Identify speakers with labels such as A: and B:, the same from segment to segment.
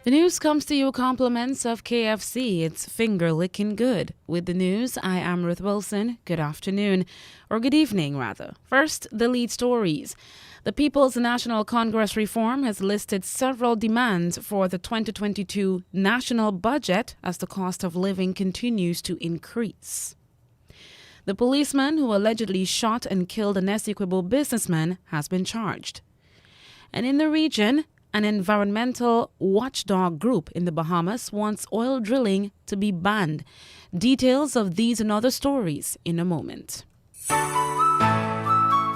A: The news comes to you compliments of KFC. It's finger licking good. With the news, I am Ruth Wilson. Good afternoon, or good evening rather. First, the lead stories. The People's National Congress reform has listed several demands for the 2022 national budget as the cost of living continues to increase. The policeman who allegedly shot and killed an Essequibo businessman has been charged. And in the region, an environmental watchdog group in the Bahamas wants oil drilling to be banned. Details of these and other stories in a moment.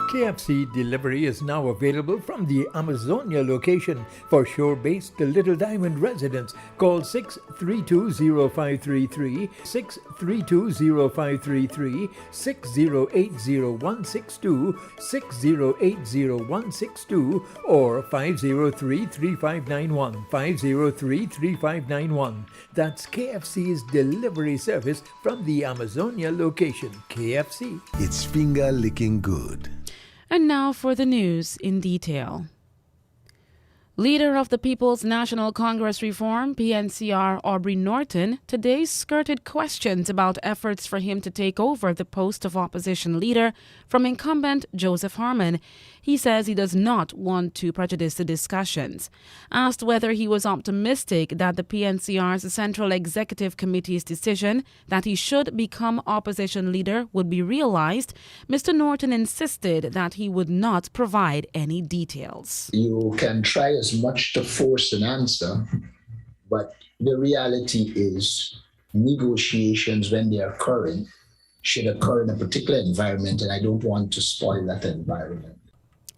B: KFC delivery is now available from the Amazonia location. For shore-based Little Diamond residents, call 632-0533, 632-0533, 6080-162, 6080-162, or 503-3591, 503-3591. That's KFC's delivery service from the Amazonia location. KFC.
C: It's finger licking good.
A: And now for the news in detail. Leader of the People's National Congress Reform, PNCR, Aubrey Norton, today skirted questions about efforts for him to take over the post of opposition leader from incumbent Joseph Harmon. He says he does not want to prejudice the discussions. Asked whether he was optimistic that the PNCR's Central Executive Committee's decision that he should become opposition leader would be realized, Mr. Norton insisted that he would not provide any details.
D: You can try as much to force an answer, but the reality is negotiations, when they are occurring, should occur in a particular environment, and I don't want to spoil that environment.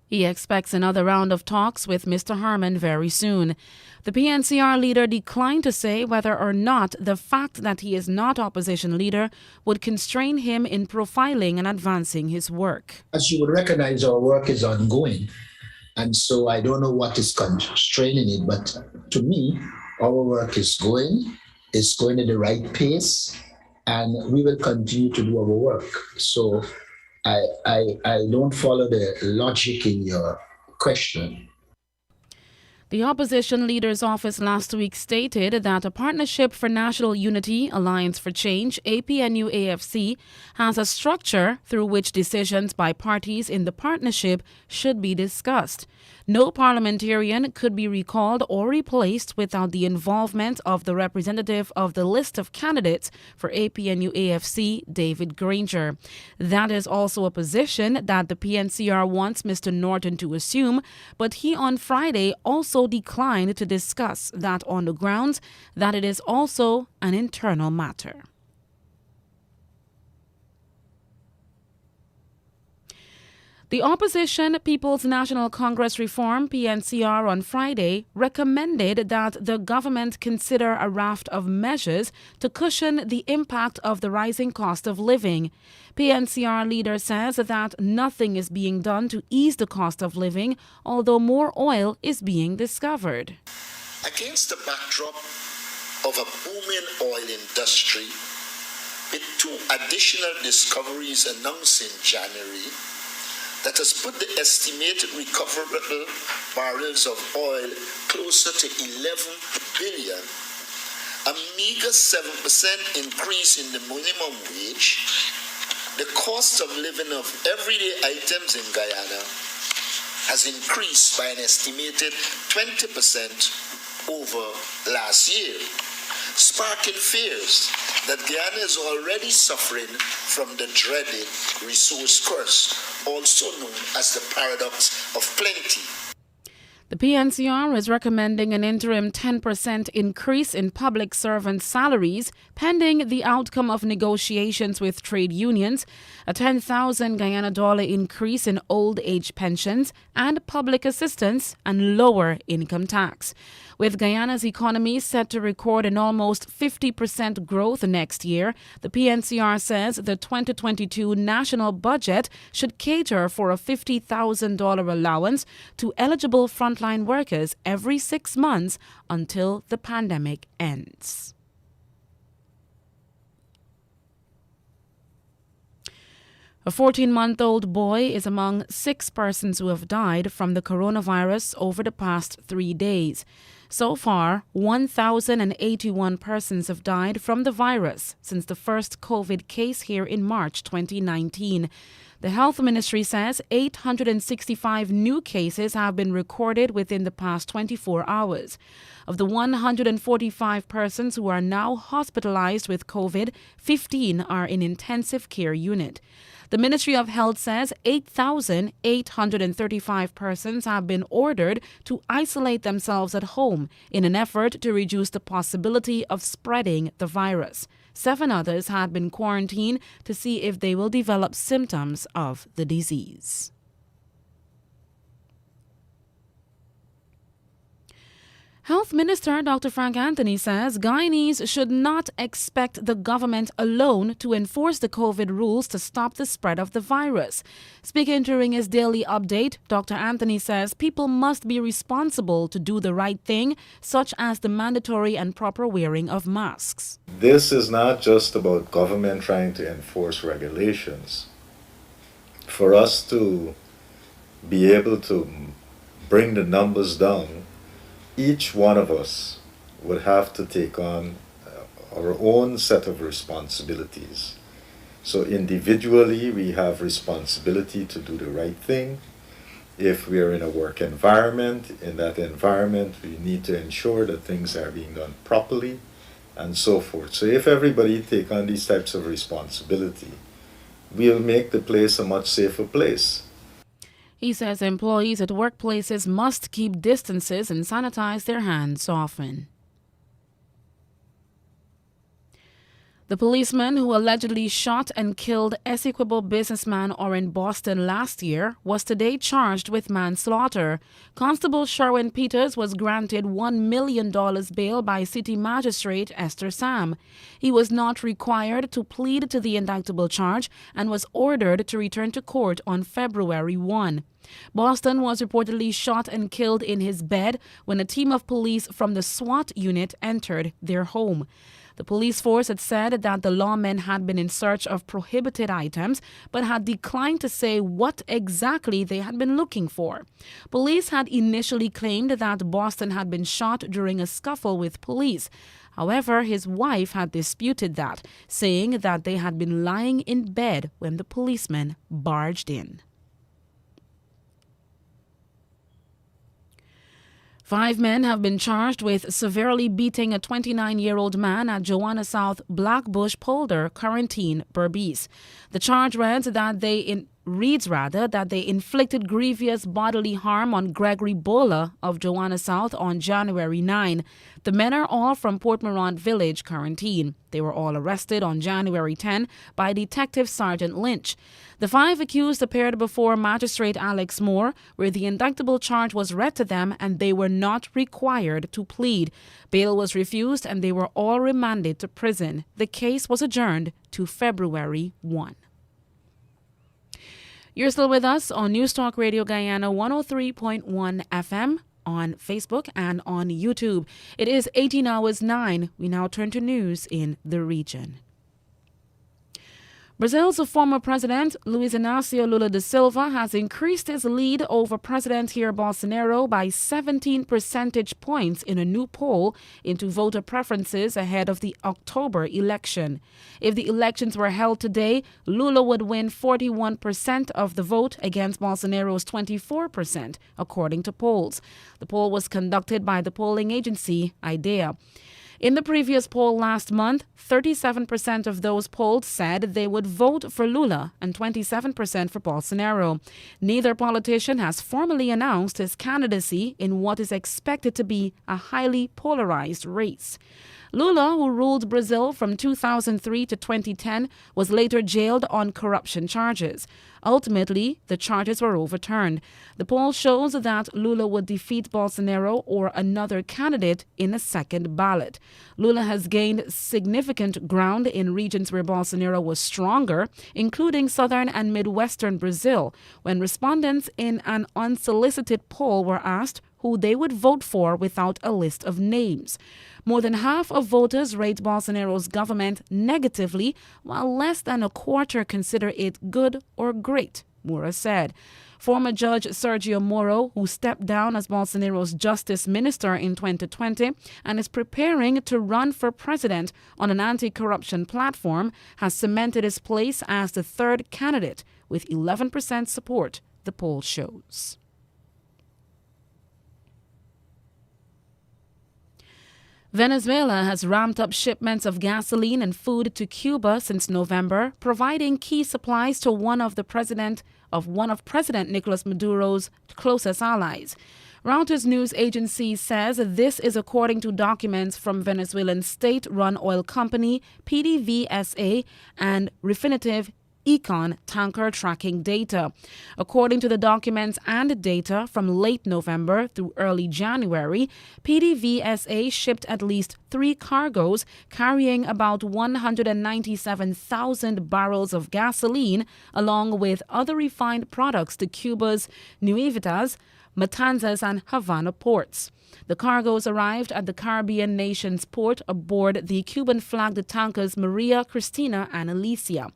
A: He expects another round of talks with Mr. Harmon very soon. The PNCR leader declined to say whether or not the fact that he is not opposition leader would constrain him in profiling and advancing his work.
D: As you would recognize, our work is ongoing, and so I don't know what is constraining it, but to me, our work is going at the right pace, and we will continue to do our work. So I don't follow the logic in your question.
A: The opposition leader's office last week stated that a Partnership for National Unity Alliance for Change, APNU-AFC, has a structure through which decisions by parties in the partnership should be discussed. No parliamentarian could be recalled or replaced without the involvement of the representative of the list of candidates for APNU-AFC, David Granger. That is also a position that the PNCR wants Mr. Norton to assume, but he on Friday also declined to discuss that on the grounds that it is also an internal matter. The opposition People's National Congress Reform, PNCR, on Friday recommended that the government consider a raft of measures to cushion the impact of the rising cost of living. PNCR leader says that nothing is being done to ease the cost of living, although more oil is being discovered.
E: Against the backdrop of a booming oil industry, with 2 additional discoveries announced in January, that has put the estimated recoverable barrels of oil closer to 11 billion, a meager 7% increase in the minimum wage, the cost of living of everyday items in Guyana has increased by an estimated 20% over last year, sparking fears that Guyana is already suffering from the dreaded resource curse, also known as the paradox of plenty.
A: The PNCR is recommending an interim 10% increase in public servant salaries pending the outcome of negotiations with trade unions, a 10,000 Guyana dollar increase in old age pensions and public assistance, and lower income tax. With Guyana's economy set to record an almost 50% growth next year, the PNCR says the 2022 national budget should cater for a $50,000 allowance to eligible frontline workers every 6 months until the pandemic ends. A 14-month-old boy is among 6 persons who have died from the coronavirus over the past 3 days. So far, 1,081 persons have died from the virus since the first COVID case here in March 2019. The Health Ministry says 865 new cases have been recorded within the past 24 hours. Of the 145 persons who are now hospitalized with COVID, 15 are in intensive care unit. The Ministry of Health says 8,835 persons have been ordered to isolate themselves at home in an effort to reduce the possibility of spreading the virus. 7 others had been quarantined to see if they will develop symptoms of the disease. Health Minister Dr. Frank Anthony says Guyanese should not expect the government alone to enforce the COVID rules to stop the spread of the virus. Speaking during his daily update, Dr. Anthony says people must be responsible to do the right thing, such as the mandatory and proper wearing of masks.
F: This is not just about government trying to enforce regulations. For us to be able to bring the numbers down, each one of us would have to take on our own set of responsibilities. So individually, we have responsibility to do the right thing. If we are in a work environment, in that environment, we need to ensure that things are being done properly and so forth. So if everybody take on these types of responsibility, we'll make the place a much safer place.
A: He says employees at workplaces must keep distances and sanitize their hands often. The policeman who allegedly shot and killed Essequibo businessman in Boston last year was today charged with manslaughter. Constable Sherwin Peters was granted $1 million bail by City Magistrate Esther Sam. He was not required to plead to the indictable charge and was ordered to return to court on February 1. Boston was reportedly shot and killed in his bed when a team of police from the SWAT unit entered their home. The police force had said that the lawmen had been in search of prohibited items, but had declined to say what exactly they had been looking for. Police had initially claimed that Boston had been shot during a scuffle with police. However, his wife had disputed that, saying that they had been lying in bed when the policemen barged in. 5 men have been charged with severely beating a 29-year-old man at Joanna South Blackbush Polder, Quarantine, Berbice. The charge reads that they inflicted grievous bodily harm on Gregory Bola of Joanna South on January 9. The men are all from Port Morant Village, Quarantine. They were all arrested on January 10 by Detective Sergeant Lynch. The 5 accused appeared before Magistrate Alex Moore, where the indictable charge was read to them and they were not required to plead. Bail was refused and they were all remanded to prison. The case was adjourned to February 1. You're still with us on News Talk Radio Guyana 103.1 FM on Facebook and on YouTube. It is 18 hours 9. We now turn to news in the region. Brazil's former president, Luiz Inácio Lula da Silva, has increased his lead over President Jair Bolsonaro by 17 percentage points in a new poll into voter preferences ahead of the October election. If the elections were held today, Lula would win 41% of the vote against Bolsonaro's 24%, according to polls. The poll was conducted by the polling agency IDEA. In the previous poll last month, 37% of those polled said they would vote for Lula and 27% for Bolsonaro. Neither politician has formally announced his candidacy in what is expected to be a highly polarized race. Lula, who ruled Brazil from 2003 to 2010, was later jailed on corruption charges. Ultimately, the charges were overturned. The poll shows that Lula would defeat Bolsonaro or another candidate in a second ballot. Lula has gained significant ground in regions where Bolsonaro was stronger, including southern and midwestern Brazil, when respondents in an unsolicited poll were asked who they would vote for without a list of names. More than half of voters rate Bolsonaro's government negatively, while less than a quarter consider it good or great, Moura said. Former Judge Sergio Moro, who stepped down as Bolsonaro's justice minister in 2020 and is preparing to run for president on an anti-corruption platform, has cemented his place as the third candidate with 11% support, the poll shows. Venezuela has ramped up shipments of gasoline and food to Cuba since November, providing key supplies to one of President Nicolas Maduro's closest allies. Reuters news agency says this is according to documents from Venezuelan state-run oil company PDVSA and Refinitiv Econ tanker tracking data. According to the documents and data from late November through early January, PDVSA shipped at least 3 cargoes carrying about 197,000 barrels of gasoline, along with other refined products to Cuba's Nuevitas, Matanzas, and Havana ports. The cargoes arrived at the Caribbean nation's port aboard the Cuban-flagged tankers Maria, Cristina, and Alicia.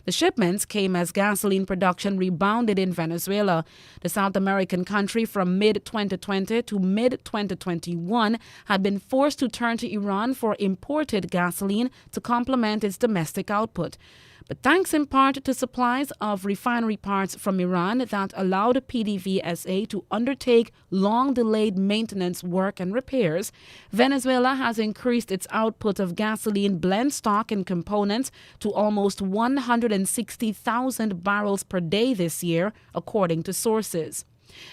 A: The shipments came as gasoline production rebounded in Venezuela. The South American country from mid-2020 to mid-2021 had been forced to turn to Iran for imported gasoline to complement its domestic output. But thanks in part to supplies of refinery parts from Iran that allowed PDVSA to undertake long-delayed maintenance work and repairs, Venezuela has increased its output of gasoline blend stock and components to almost 160,000 barrels per day this year, according to sources.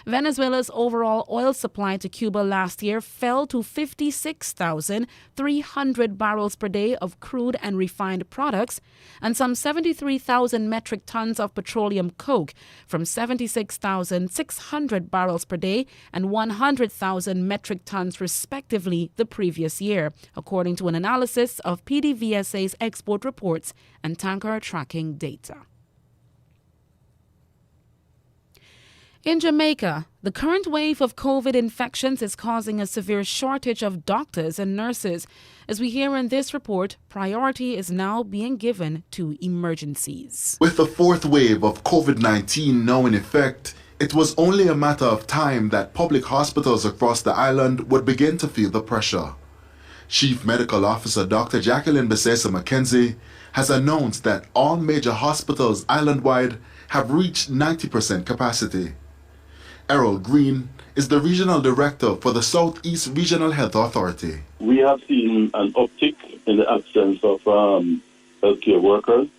A: Venezuela's overall oil supply to Cuba last year fell to 56,300 barrels per day of crude and refined products and some 73,000 metric tons of petroleum coke from 76,600 barrels per day and 100,000 metric tons respectively the previous year, according to an analysis of PDVSA's export reports and tanker tracking data. In Jamaica, the current wave of COVID infections is causing a severe shortage of doctors and nurses. As we hear in this report, priority is now being given to emergencies.
G: With the fourth wave of COVID-19 now in effect, it was only a matter of time that public hospitals across the island would begin to feel the pressure. Chief Medical Officer Dr. Jacqueline Besesa McKenzie has announced that all major hospitals island-wide have reached 90% capacity. Errol Green is the Regional Director for the Southeast Regional Health Authority.
H: We have seen an uptick in the absence of healthcare workers.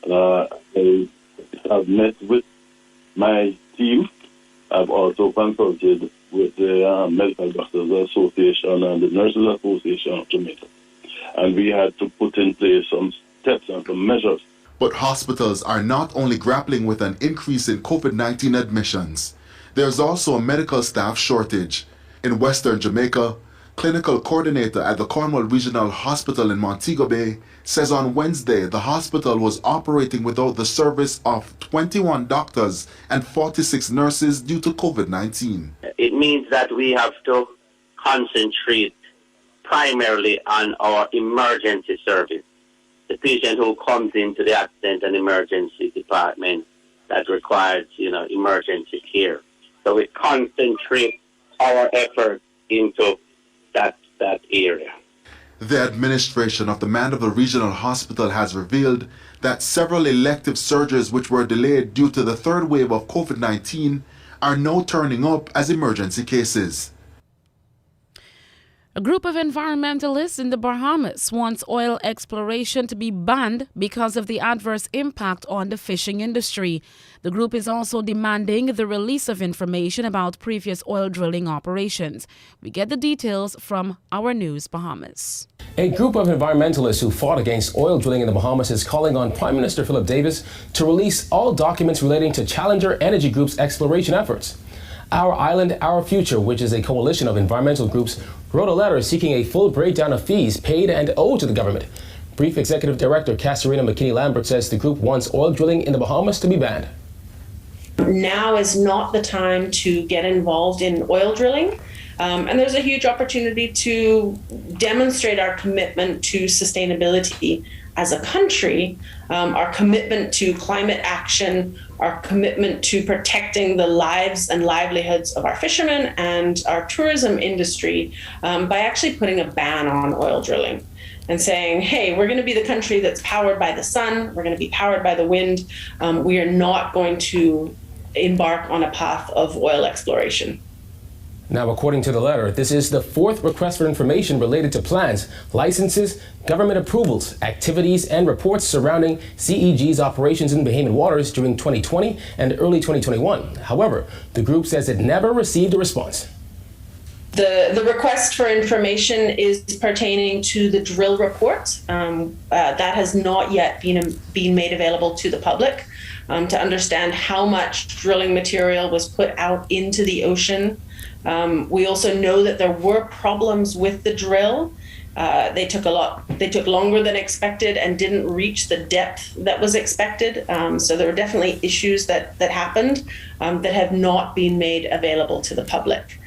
H: I have met with my team. I've also consulted with the Medical Doctors Association and the Nurses Association of Jamaica. And we had to put in place some steps and some measures.
G: But hospitals are not only grappling with an increase in COVID-19 admissions. There's also a medical staff shortage. In Western Jamaica, clinical coordinator at the Cornwall Regional Hospital in Montego Bay says on Wednesday the hospital was operating without the service of 21 doctors and 46 nurses due to COVID-19.
I: It means that we have to concentrate primarily on our emergency service. The patient who comes into the accident and emergency department that requires, emergency care. So we concentrate our efforts into that area.
G: The administration of the Mandeville Regional Hospital has revealed that several elective surgeries which were delayed due to the third wave of COVID-19 are now turning up as emergency cases.
A: A group of environmentalists in the Bahamas wants oil exploration to be banned because of the adverse impact on the fishing industry. The group is also demanding the release of information about previous oil drilling operations. We get the details from Our News Bahamas.
J: A group of environmentalists who fought against oil drilling in the Bahamas is calling on Prime Minister Philip Davis to release all documents relating to Challenger Energy Group's exploration efforts. Our Island, Our Future, which is a coalition of environmental groups, wrote a letter seeking a full breakdown of fees paid and owed to the government. Brief Executive Director Cassarina McKinney-Lambert says the group wants oil drilling in the Bahamas to be banned.
K: Now is not the time to get involved in oil drilling. And there's a huge opportunity to demonstrate our commitment to sustainability as a country, our commitment to climate action, our commitment to protecting the lives and livelihoods of our fishermen and our tourism industry by actually putting a ban on oil drilling and saying, hey, we're going to be the country that's powered by the sun, we're going to be powered by the wind, we are not going to embark on a path of oil exploration.
J: Now, according to the letter, this is the fourth request for information related to plans, licenses, government approvals, activities, and reports surrounding CEG's operations in Bahamian waters during 2020 and early 2021. However, the group says it never received a response.
K: The request for information is pertaining to the drill report. That has not yet been made available to the public to understand how much drilling material was put out into the ocean. We also know that there were problems with the drill. They took longer than expected and didn't reach the depth that was expected. So there were definitely issues that happened that have not been made available to the public.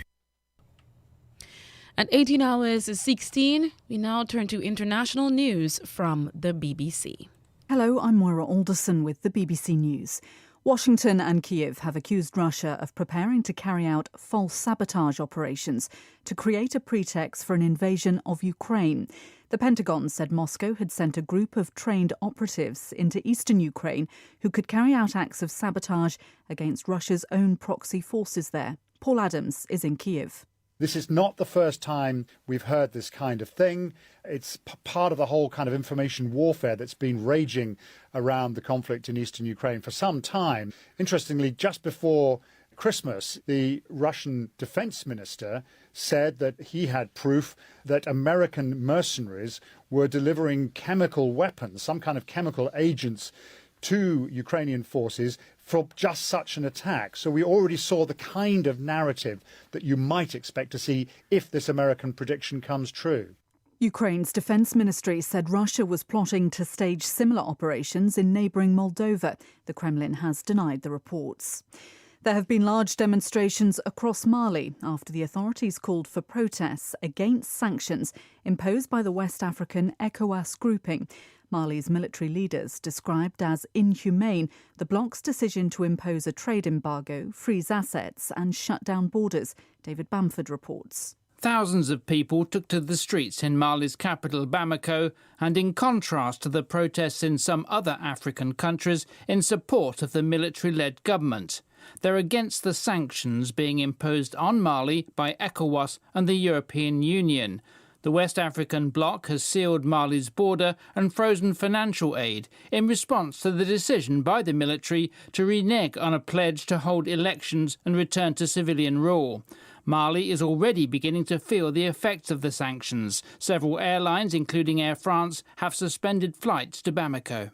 A: At 18 hours 16, we now turn to international news from the BBC.
L: Hello, I'm Moira Alderson with the BBC News. Washington and Kyiv have accused Russia of preparing to carry out false sabotage operations to create a pretext for an invasion of Ukraine. The Pentagon said Moscow had sent a group of trained operatives into eastern Ukraine who could carry out acts of sabotage against Russia's own proxy forces there. Paul Adams is in Kyiv.
M: This is not the first time we've heard this kind of thing. It's part of the whole kind of information warfare that's been raging around the conflict in eastern Ukraine for some time. Interestingly, just before Christmas, the Russian defense minister said that he had proof that American mercenaries were delivering chemical weapons, some kind of chemical agents, to Ukrainian forces for just such an attack. So we already saw the kind of narrative that you might expect to see if this American prediction comes true.
L: Ukraine's defence ministry said Russia was plotting to stage similar operations in neighbouring Moldova. The Kremlin has denied the reports. There have been large demonstrations across Mali after the authorities called for protests against sanctions imposed by the West African ECOWAS grouping. Mali's military leaders described as inhumane the bloc's decision to impose a trade embargo, freeze assets and shut down borders. David Bamford reports.
N: Thousands of people took to the streets in Mali's capital, Bamako, and in contrast to the protests in some other African countries in support of the military-led government. They're against the sanctions being imposed on Mali by ECOWAS and the European Union. The West African bloc has sealed Mali's border and frozen financial aid in response to the decision by the military to renege on a pledge to hold elections and return to civilian rule. Mali is already beginning to feel the effects of the sanctions. Several airlines, including Air France, have suspended flights to Bamako.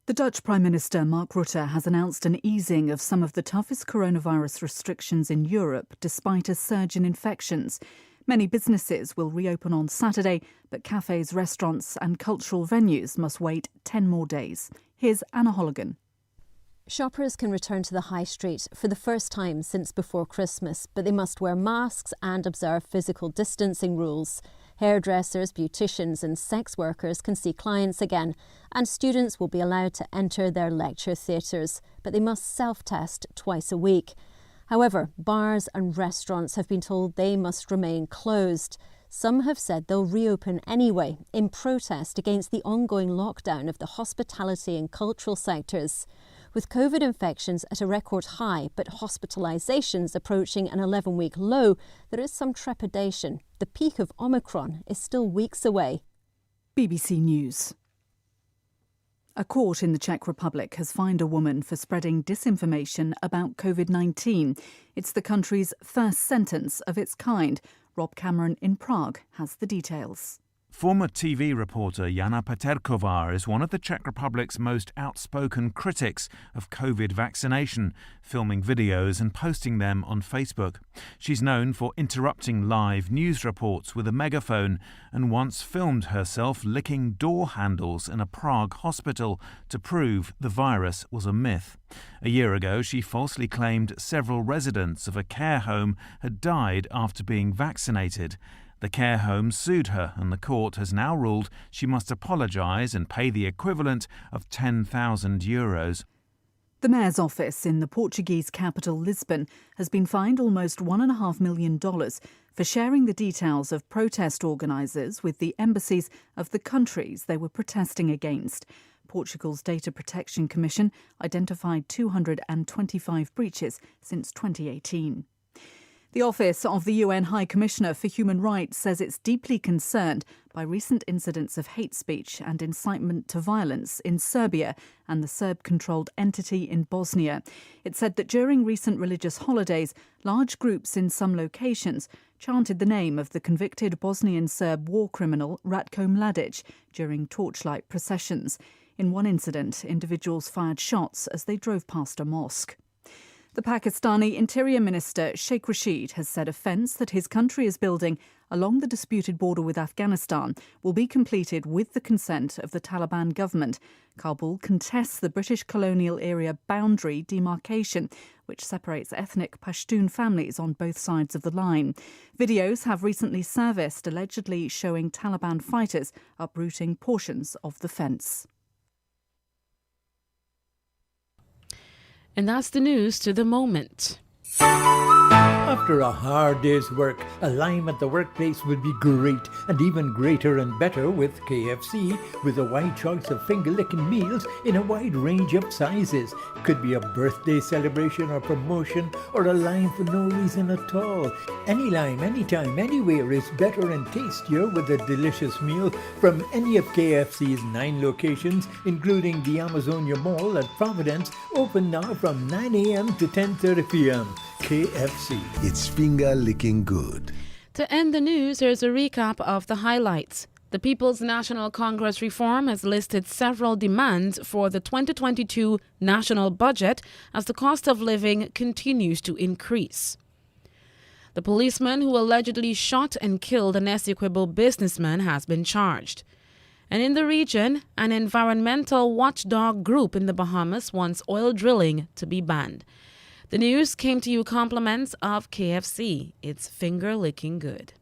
L: The Dutch Prime Minister Mark Rutte has announced an easing of some of the toughest coronavirus restrictions in Europe despite a surge in infections. Many businesses will reopen on Saturday, but cafes, restaurants and cultural venues must wait 10 more days. Here's Anna Holligan.
O: Shoppers can return to the high street for the first time since before Christmas, but they must wear masks and observe physical distancing rules. Hairdressers, beauticians and sex workers can see clients again, and students will be allowed to enter their lecture theatres, but they must self-test twice a week. However, bars and restaurants have been told they must remain closed. Some have said they'll reopen anyway in protest against the ongoing lockdown of the hospitality and cultural sectors. With COVID infections at a record high but hospitalisations approaching an 11-week low, there is some trepidation. The peak of Omicron is still weeks away.
L: BBC News. A court in the Czech Republic has fined a woman for spreading disinformation about COVID-19. It's the country's first sentence of its kind. Rob Cameron in Prague has the details.
P: Former TV reporter Jana Paterková is one of the Czech Republic's most outspoken critics of COVID vaccination, filming videos and posting them on Facebook. She's known for interrupting live news reports with a megaphone and once filmed herself licking door handles in a Prague hospital to prove the virus was a myth. A year ago, she falsely claimed several residents of a care home had died after being vaccinated. The care home sued her, and the court has now ruled she must apologise and pay the equivalent of €10,000.
L: The mayor's office in the Portuguese capital Lisbon has been fined almost $1.5 million for sharing the details of protest organisers with the embassies of the countries they were protesting against. Portugal's Data Protection Commission identified 225 breaches since 2018. The Office of the UN High Commissioner for Human Rights says it's deeply concerned by recent incidents of hate speech and incitement to violence in Serbia and the Serb-controlled entity in Bosnia. It said that during recent religious holidays, large groups in some locations chanted the name of the convicted Bosnian Serb war criminal Ratko Mladic during torchlight processions. In one incident, individuals fired shots as they drove past a mosque. The Pakistani Interior Minister Sheikh Rashid has said a fence that his country is building along the disputed border with Afghanistan will be completed with the consent of the Taliban government. Kabul contests the British colonial area boundary demarcation, which separates ethnic Pashtun families on both sides of the line. Videos have recently surfaced allegedly showing Taliban fighters uprooting portions of the fence.
A: And that's the news to the moment.
B: After a hard day's work, a lime at the workplace will be great, and even greater and better with KFC, with a wide choice of finger-licking meals in a wide range of sizes. Could be a birthday celebration or promotion, or a lime for no reason at all. Any lime, anytime, anywhere is better and tastier with a delicious meal from any of KFC's 9 locations, including the Amazonia Mall at Providence, open now from 9 a.m. to 10:30 p.m. KFC.
C: It's finger-licking good.
A: To end the news, here's a recap of the highlights. The People's National Congress reform has listed several demands for the 2022 national budget as the cost of living continues to increase. The policeman who allegedly shot and killed an Essequibo businessman has been charged. And in the region, an environmental watchdog group in the Bahamas wants oil drilling to be banned. The news came to you compliments of KFC. It's finger-licking good.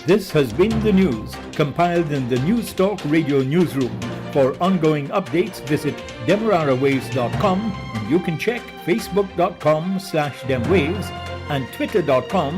B: This has been the news, compiled in the News Talk Radio newsroom. For ongoing updates, visit demerarawaves.com, and you can check facebook.com/demwaves and twitter.com